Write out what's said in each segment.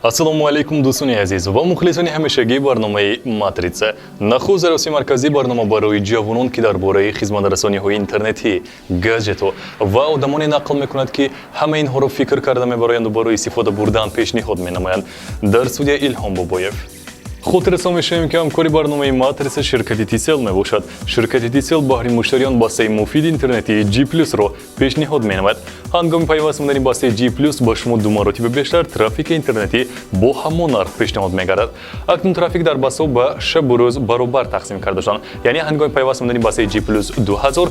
ассалому алайкум дӯстони азиз ва мухлисони ҳамешагии барномаи матрица. Нахуз зароси марказии барнома барои ҷавонон ки дар бораи хизматрасониҳои интернетӣ, гаджетҳо ва одамоне нақл мекунад ки ҳама инҳоро фикр карда мебароянд ва барои истифода бурдан пешниҳод менамоянд. Дар студия Илҳом Бобоев. خاطررسان می‌شویم که همکاری برنامه ماتریس شرکت تیسل میباشد. شرکت تیسل بهره مشتریان بسته مفید اینترنتی جی پلس را پیشنهاد می‌نماید. هنگام پیوست کردن بسته جی پلس با شما دو مراتب بیشتر ترافیک اینترنتی با همان نرخ پیشنهاد می‌گردد. اکنون ترافیک در بسته با شب و روز برابر تقسیم کرده شده. یعنی هنگام پیوست کردن بسته جی پلس 2000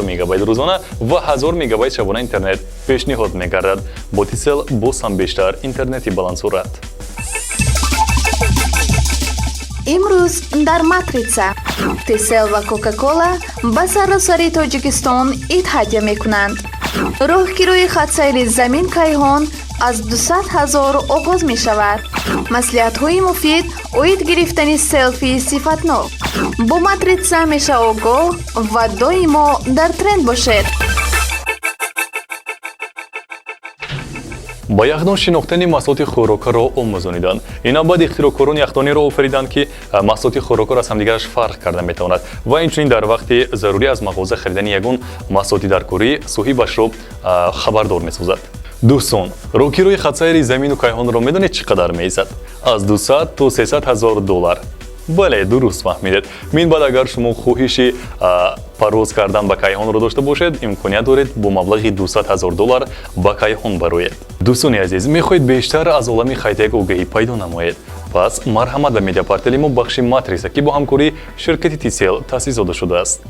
مگابایت روزانه و 1000 مگابایت شبانه اینترنت پیشنهاد می‌گردد. با تیسل باز هم بیشتر اینترنتی بلند سرعت. امروز در ماتریسا تیسل و کوکاکولا با سراسری تاجیکستان اتحادیه میکنند. راهگیری خط سیر زمین کیهان از 200,000 آغاز می شود. مصلحت های مفید اوید گرفتن سلفی صفتناک. با ماتریسا میشه آگاه و دائما در ترند باشد. با یخدان شناختن محصولات خوراکی را آموزانیدند. اینا بعد اختراعکاران یخدانی را آفریدند که محصولات خوراکی را از همدیگرش فرق کرده میتواند و اینچنین در وقت ضروری از مغازه خریدن یگان محصولات درکاری صحیحش را خبردار میسازد. دوستان، راهگیری خط سیر زمین و کیهان را میدانید چقدر میایستد؟ از 200 تا 300,000 دلار. بله درست فهمیدید. من بعد اگر شما خواهشی پرواز کردن به کیهان را داشته باشید امکانیت دارید با مبلغ 200,000 دلار به کیهان بروید. دوستان عزیز میخواهید بیشتر از عالم خیتک آگاهی پیدا نمایید؟ پس مرحمت به میدیا پارتنر ما بخش ماتریسا که با همکاری شرکت تیسل تأسیس داده شده است.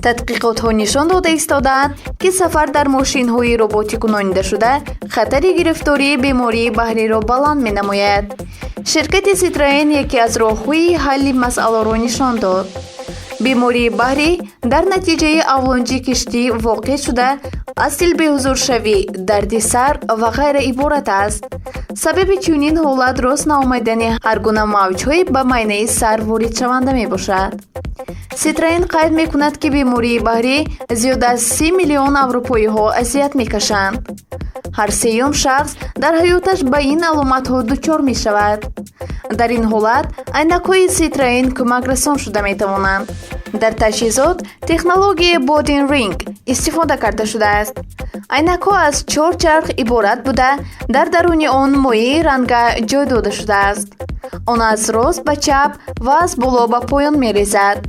تحقیقات ها نشان داده ایستادند که سفر در ماشین های رباتی گنانیده شده خطر گرفتاری بیماری بحری را بلند می نماید. شرکت سیتراین یکی از راه‌های حل مسئله را نشان داد. بیماری بحری در نتیجه اولانجی کشتی واقع شده اصل به حضور شوی، درد سر و غیره عبارت است. سبب چنین حالت راست نآمدن هر گونه موج‌های به معده سر وارد شونده می باشد. سیتراین قید می کند که بیماری بحری زیاد از 30 میلیون اروپایی ها اذیت می کشند. هر سیوم شخص در حیاتش به این علامت ها دچار می شود. در این حالت عینک‌های سیتراین کمک رسان شده می توانند. در تجهیزات تکنولوژی بادین رینگ استفاده کرده شده است. عینک‌ها از 4 چرخ عبارت بوده در درون آن مایع رنگ جای داده شده است. آن از راست به چپ و از بالا به پایان می ریزد.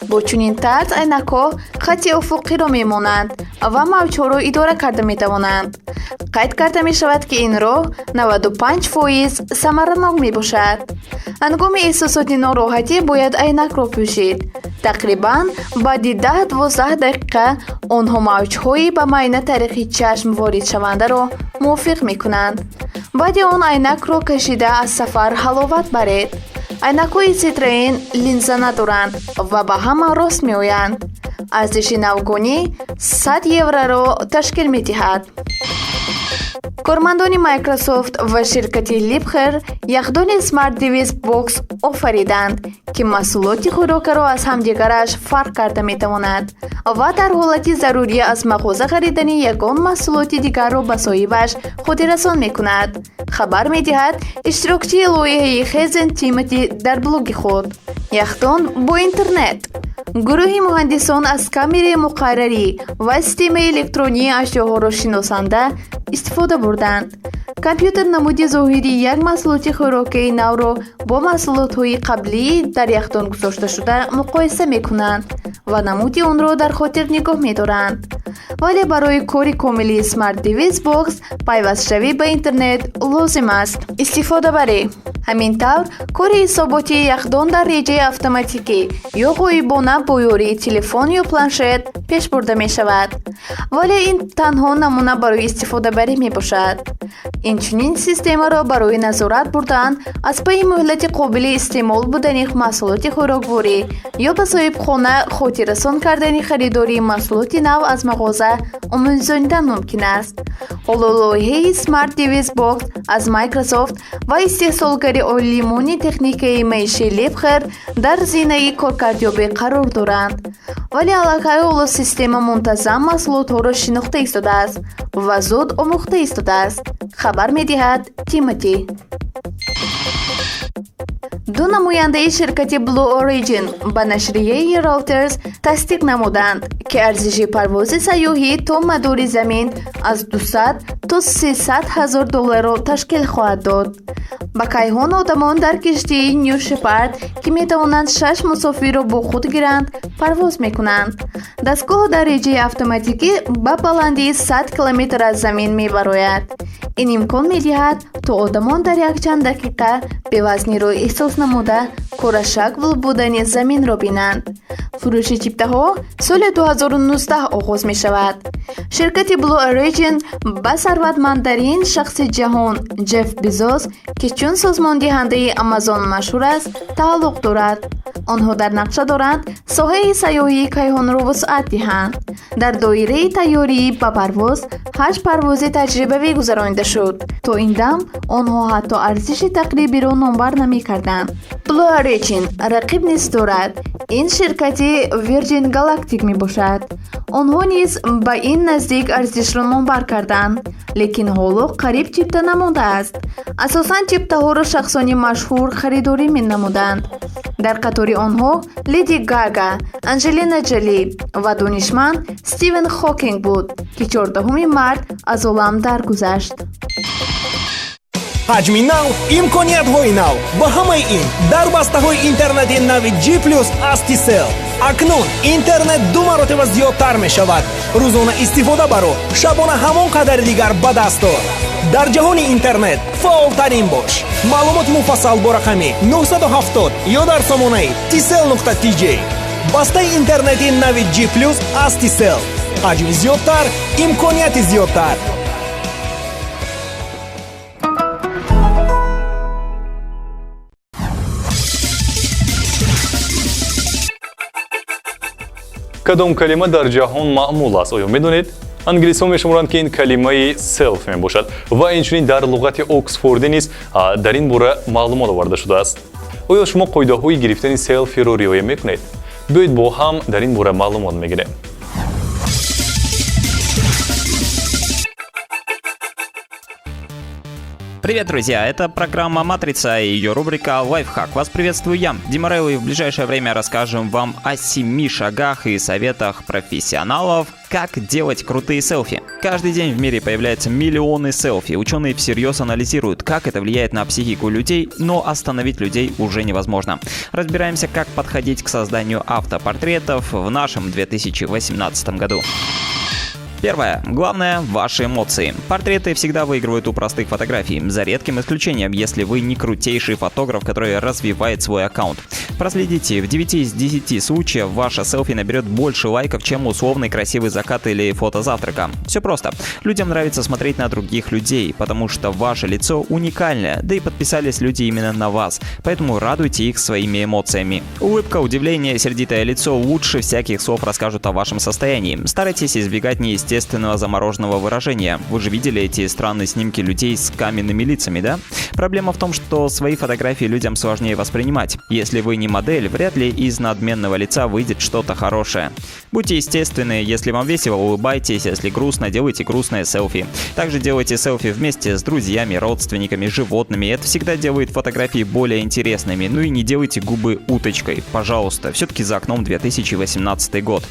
با چنین طرز عینک‌ها خط افقی را می مانند و موج‌ها را اداره کرده می توانند. قید کرده می شود که این راه 95% ثمره‌ناک می باشد. هنگام احساسات ناراحتی باید عینک را پوشید. تقریباً بعد 10-12 دقیقه آنها موج‌های به معاینه طریق چشم وارد شونده را موافق می کنند. بعد آن عینک را کشیده از سفر حلاوت برید. عینک‌های سیتراین لینزه ندارند و به همه راست می آیند. ارزش نوگانی 100 یورو را تشکیل می دهد. کارمندان مایکروسافت و شرکت لیبخر یخدان اسمارت دیویس باکس آفریدند که محصولات خوراکی را از همدیگرش فرق کرده می تواند و در حالت ضروری از مغازه خریدن یگان محصولات دیگر را به صاحبش خودرسان می کند. خبر می دهد اشتراکچی لایحه خزن تیمتی در بلوگ خود. یخدان با اینترنت. گروه مهندسان از کامری مقرری و سیستم الکترونی اشیاء را شناسانده استفاده بردند. کامپیوتر نمود ظاهری یک محصولات خوراکی نو را با محصولات‌های قبلی در یخدان گذاشته شده مقایسه می‌کنند و نمود آن را در خاطر نگاه می‌دارند. ولی برای کار کاملی اسمارت دیویس باکس پیوست شوی به اینترنت لازم است. استفاده بری. همین طور کار حساباتی یخدان در رژه اتوماتیکی یا غایبانه با یاری تلفن یا پلنشت پیش برده می شود. ولی این تنها نمونه برای استفاده بری می باشد. инчунин системаро барои назорат бурдан аз пайи муҳлати қобили истеъмол будани маҳсулоти хӯрокворӣ ё ба соҳибхона хотиррасон кардани харидории маҳсулоти нав аз мағоза омӯзонидан мумкин аст. ҳоло лоиҳаи Smart Device Box аз Microsoft ва истеҳсолгари олимони техникаи маишии Liebherr дар зинаи коркардёбӣ қарор доранд. вале аллакай ҳоло система мунтазам маҳсулотҳоро шинохта истодааст ва зуд омӯхта истодааст. хабар медиҳад Тимоти. ду намояндаи ширкати Blue Origin ба нашрияи Reuters тасдиқ намуданд, ки арзиши парвози сайёҳӣ то мадори замин аз 200 то 300 ҳазор долларро ташкил хоҳад дод. ба кайҳон одамон дар киштии New Shepard, ки метавонанд 6 мусофирро бо худ гиранд, парвоз мекунанд. дастгоҳ дареҷаи автоматикӣ ба баландии 100 километр аз замин мебарояд. ин имкон медиҳад то одамон дар якчанд дақиқа бевазнеро эҳсос намуда корашакл будани заминро бинанд. фурӯши чиптаҳо соли 2019 оғоз мешавад. ширкати Blue Origin ба сарватмандтарин шахси ҷаҳон Ҷефф Безос, ки чун созмондиҳандаи Amazon машҳур аст, тааллуқ дорад. онҳо дар нақша доранд соҳаи сайёҳии кайҳонро вусъат диҳанд. дар доираи тайёрии ба парвоз 8 парвози таҷрибавӣ гузаронида шуд. то ин дам онҳо ҳатто арзиши тақрибиро номбар намекарданд. Blue Origin рақиб низ дорад. ин ширкати Virgin Galactic мебошад. онҳо низ ба ин наздик арзишро номбар карданд, лекин ҳоло қариб чипта намондааст. асосан чиптаҳоро шахсони машҳур харидорӣ менамуданд. дар қатори онҳо Леди Гага, Анҷелина Ҷоли ва донишманд Стивен Хокинг буд, ки 14 март аз олам даргузашт. ҳаҷми нав, имкониятҳои нав. ба ҳамаи ин дар бастаҳои интернети нави G+ аз Tisel акнун интернет 2 маротиба зиёдтар мешавад. рӯзона истифода баро, шабона ҳамон қадри дигар ба дастор. дар ҷаҳони интернет фаъолтарин бош. маълумоти муфассал бо рақами 970 ё дар сомонаи tisel.tj. бастаи интернети нави G+ аз Tisel. ҳаҷми зиёдтар, имконияти зиёдтар. кадом калима дар ҷаҳон маъмул аст? оё медонед? англисҳо мешуморанд, ки ин калимаи self мебошад ва инчунин дар луғати Оксфордӣ низ дар ин бора маълумот оварда шудааст. оё шумо қоидаҳои гирифтани селфиро риоя мекунед? биёед бо ҳам дар ин бора маълумот мегирем. Привет, друзья! Это программа «Матрица» и ее рубрика «Лайфхак». Вас приветствую я, Дима Рейл, и в ближайшее время расскажем вам о 7 шагах и советах профессионалов, как делать крутые селфи. Каждый день в мире появляются миллионы селфи. Ученые всерьез анализируют, как это влияет на психику людей, но остановить людей уже невозможно. Разбираемся, как подходить к созданию автопортретов в нашем 2018 году. Первое. Главное – ваши эмоции. Портреты всегда выигрывают у простых фотографий, за редким исключением, если вы не крутейший фотограф, который развивает свой аккаунт. Проследите, в 9 из 10 случаев ваше селфи наберет больше лайков, чем условный красивый закат или фото завтрака. Все просто. Людям нравится смотреть на других людей, потому что ваше лицо уникальное, да и подписались люди именно на вас, поэтому радуйте их своими эмоциями. Улыбка, удивление, сердитое лицо лучше всяких слов расскажут о вашем состоянии. Старайтесь избегать неестественного замороженного выражения. Вы же видели эти странные снимки людей с каменными лицами, да? Проблема в том, что свои фотографии людям сложнее воспринимать. Если вы не модель, вряд ли из надменного лица выйдет что-то хорошее. Будьте естественны, если вам весело, улыбайтесь, если грустно, делайте грустное селфи. Также делайте селфи вместе с друзьями, родственниками, животными. Это всегда делает фотографии более интересными. Ну и не делайте губы уточкой, пожалуйста. Все-таки за окном 2018 год.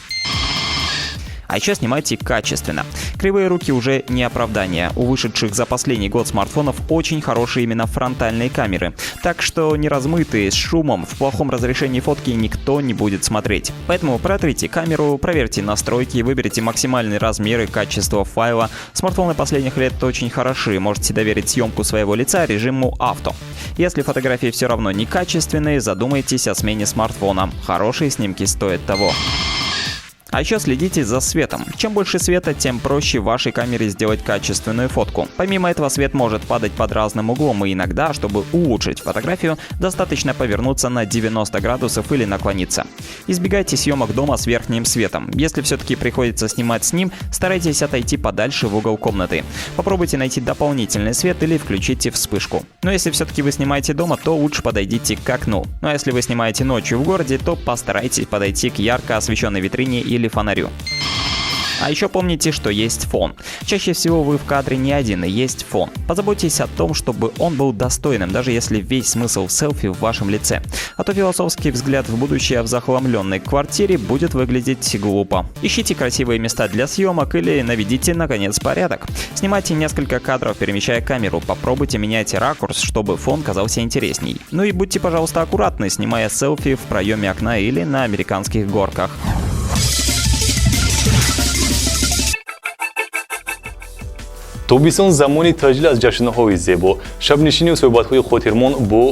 А еще снимайте качественно. Кривые руки уже не оправдание. У вышедших за последний год смартфонов очень хорошие именно фронтальные камеры. Так что не размытые, с шумом, в плохом разрешении фотки никто не будет смотреть. Поэтому протрите камеру, проверьте настройки, выберите максимальный размер и качество файла. Смартфоны последних лет очень хороши. Можете доверить съемку своего лица режиму авто. Если фотографии все равно некачественные, задумайтесь о смене смартфона. Хорошие снимки стоят того. А еще следите за светом. Чем больше света, тем проще вашей камере сделать качественную фотку. Помимо этого, свет может падать под разным углом, и иногда, чтобы улучшить фотографию, достаточно повернуться на 90 градусов или наклониться. Избегайте съемок дома с верхним светом. Если все-таки приходится снимать с ним, старайтесь отойти подальше в угол комнаты. Попробуйте найти дополнительный свет или включите вспышку. Но если все-таки вы снимаете дома, то лучше подойдите к окну. Ну а если вы снимаете ночью в городе, то постарайтесь подойти к ярко освещенной витрине или фонарю. А еще помните, что есть фон. Чаще всего вы в кадре не один, и есть фон. Позаботьтесь о том, чтобы он был достойным, даже если весь смысл селфи в вашем лице. А то философский взгляд в будущее в захламленной квартире будет выглядеть глупо. Ищите красивые места для съемок или наведите, наконец, порядок. Снимайте несколько кадров, перемещая камеру. Попробуйте менять ракурс, чтобы фон казался интересней. Ну и будьте, пожалуйста, аккуратны, снимая селфи в проеме окна или на американских горках. тобистон замони таҷлил аз ҷашнҳои зебо шабнишинию суҳбатҳои хотирмон бо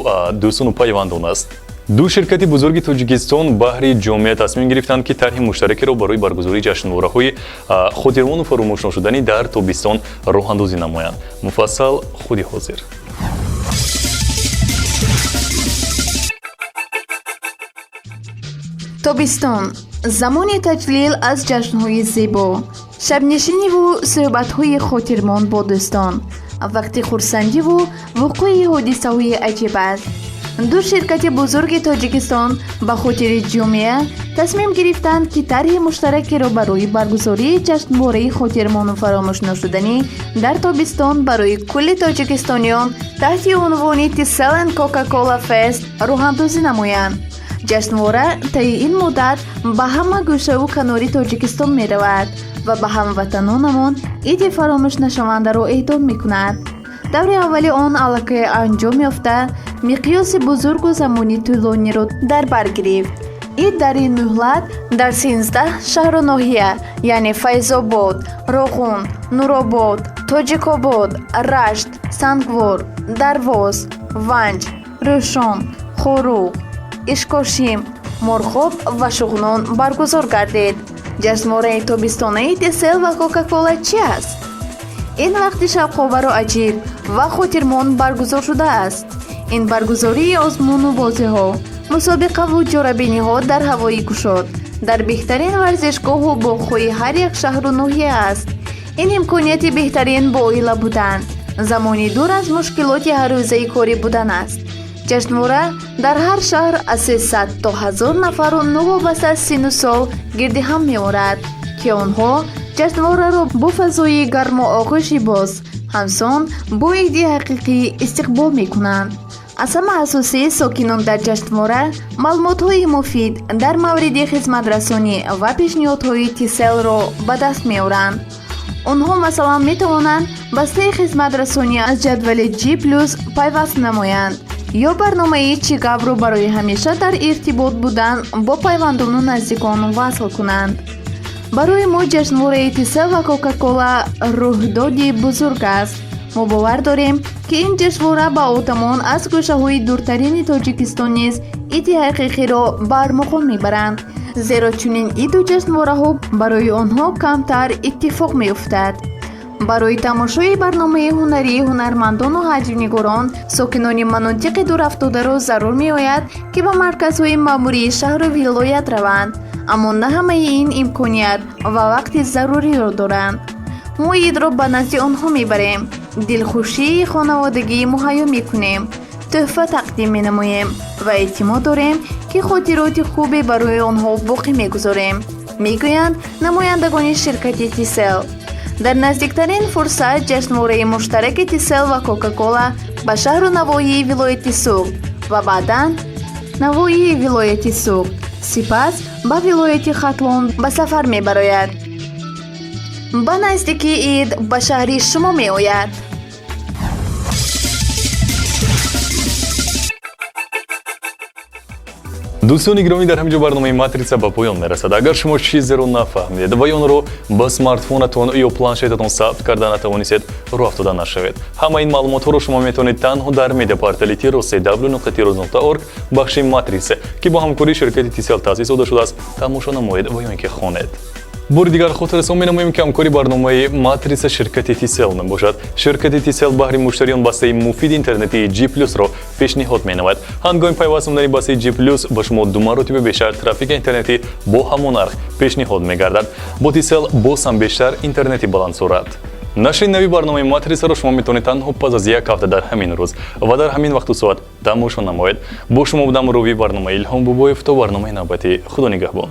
дӯстону пайвандон аст. ду ширкати бузурги Тоҷикистон баҳри ҷомеа тасмим гирифтанд ки тарҳи муштаракеро барои баргузории ҷашнвораҳои хотирмону фаромӯшношудани дар тобистон роҳандозӣ намоянд. Муфассал худи ҳозир. тобистон замони таҷлил аз ҷашнҳои зебо шабнишиниву суҳбатҳои хотирмон бо дӯстон вақти хурсандиву вуқӯи ҳодисаҳои аҷиб аст. ду ширкати бузурги Тоҷикистон ба хотири ҷомеа тасмим гирифтанд ки тарҳи муштаракеро барои баргузории ҷашнвораи хотирмону фаромӯшношуданӣ дар тобистон барои кулли тоҷикистониён таҳти унвони Tisalen Coca-Cola Fest роҳандозӣ намоянд. ҷашнвора таи ин муддат ба ҳама гӯшаву канори Тоҷикистон меравад ва ба ҳамватанонамон иди фаромӯшнашавандаро эҳдом мекунад. даври аввали он аллакай анҷом ёфта миқёси бузургу замони тӯлониро дар бар гирифт. ид дар ин муҳлат дар 13 шаҳру ноҳия яъне Файзобод, Роғун, Нуробод, Тоҷикобод, Рашт, Сангвор, Дарвоз, Ванҷ, Рӯшон, Хоруғ, Ишкошим, Морхоб ва Шуғнон баргузор гардид. ҷашнвораи тобистонаи Tisel ва Coca-Cola чӣ аст? ин вақти шавқовару аҷиб ва хотирмон баргузор шудааст. ин баргузории озмуну бозиҳо, мусобиқаву ҷорабиниҳо дар ҳавои кушод дар беҳтарин варзишгоҳу боғҳои ҳар як шаҳру ноҳия аст. ин имконияти беҳтарин бо оила будан, замони дур аз мушкилоти ҳаррӯзаи корӣ будан аст. ҷашнвора дар ҳар шаҳр аз 300 то 1000 нафару новобаста аз сину сол гирди ҳам меорад, ки онҳо ҷашнвораро бо фазои гарму оғӯши боз ҳамсон бо иди ҳақиқӣ истиқбол мекунанд. аз ҳама асосӣ сокинон дар ҷашнвора маълумотҳои муфид дар мавриди хизматрасонӣ ва пешниҳодҳои Tiselро ба даст меоранд. онҳо масалан метавонанд бастаи хизматрасонӣ аз ҷадвали G+ пайваст намоянд ё барномаи чӣ гапро барои ҳамеша дар иртибот будан бо пайвандону наздикон васл кунанд. барои мо ҷашнвораи Tisel ва Coca-Cola рӯҳдоди бузург аст. мо бовар дорем ки ин ҷашнвора ба одамон аз гӯшаҳои дуртарини Тоҷикистон низ иди ҳақиқиро ба армоғон мебаранд, зеро чунин иду ҷашнвораҳо барои онҳо камтар иттифоқ меуфтад. барои тамошои барномаи ҳунарии ҳунармандону ҳаҷвнигорон сокинони манотиқи дурафтодаро зарур меояд ки ба марказҳои маъмурии шаҳру вилоят раванд, аммо на ҳамаи ин имконият ва вақти заруриро доранд. мо идро ба назди онҳо мебарем, дилхушии хонаводагӣ муҳайё мекунем, тӯҳфа тақдим менамоем ва эътимод дорем ки хотироти хубе барои онҳо боқӣ мегузорем, мегӯянд намояндагони ширкати Tisel. дар наздиктарин фурсат ҷашнвораи муштараки Tisel ва Coca-Cola ба шаҳру навоҳии вилояти Суғд ва баъдан навоҳии вилояти Суғд, сипас ба вилояти Хатлон ба сафар мебарояд. ба наздики ид ба шаҳри шумо меояд. دوستان گرامی، در همینجا برنامه ماتریسا به پایان میرسد. اگر شما چیزی رو نفهمید و آن رو با اسمارتفونتون یا پلانشتتون ثبت کرده نتوانید راه افتاده نشوید. همه این معلومات رو شما میتونید تنها در مدیا پورتال تیروس www.tiros.org بخش ماتریسا که با همکاری شرکت تیسل تأسیس شده است تماشا نمایید و یا اینکه خوانید. بار دیگر خاطرتان می‌نماییم که همکاری برنامه ماتریس شرکت تیسل می باشد. شرکت تیسل بهره مشتریان بسته مفید اینترنتی جی پلس را پیشنهاد می‌نماید. هنگام پیوست نمودن بسته جی پلس به شما 2 مرتبه بیشتر ترافیک اینترنتی با همان نرخ پیشنهاد می‌گردد. با تیسل باز هم بیشتر اینترنتی بلند سرعت. نشر نوی برنامه ماتریس را شما میتونید تنها پس از یک هفته در همین روز و در همین وقت و ساعت تماشا نمایید. با شما بودم روی برنامه الهام بوبایف تا برنامه نوبتی. خدا نگهبان.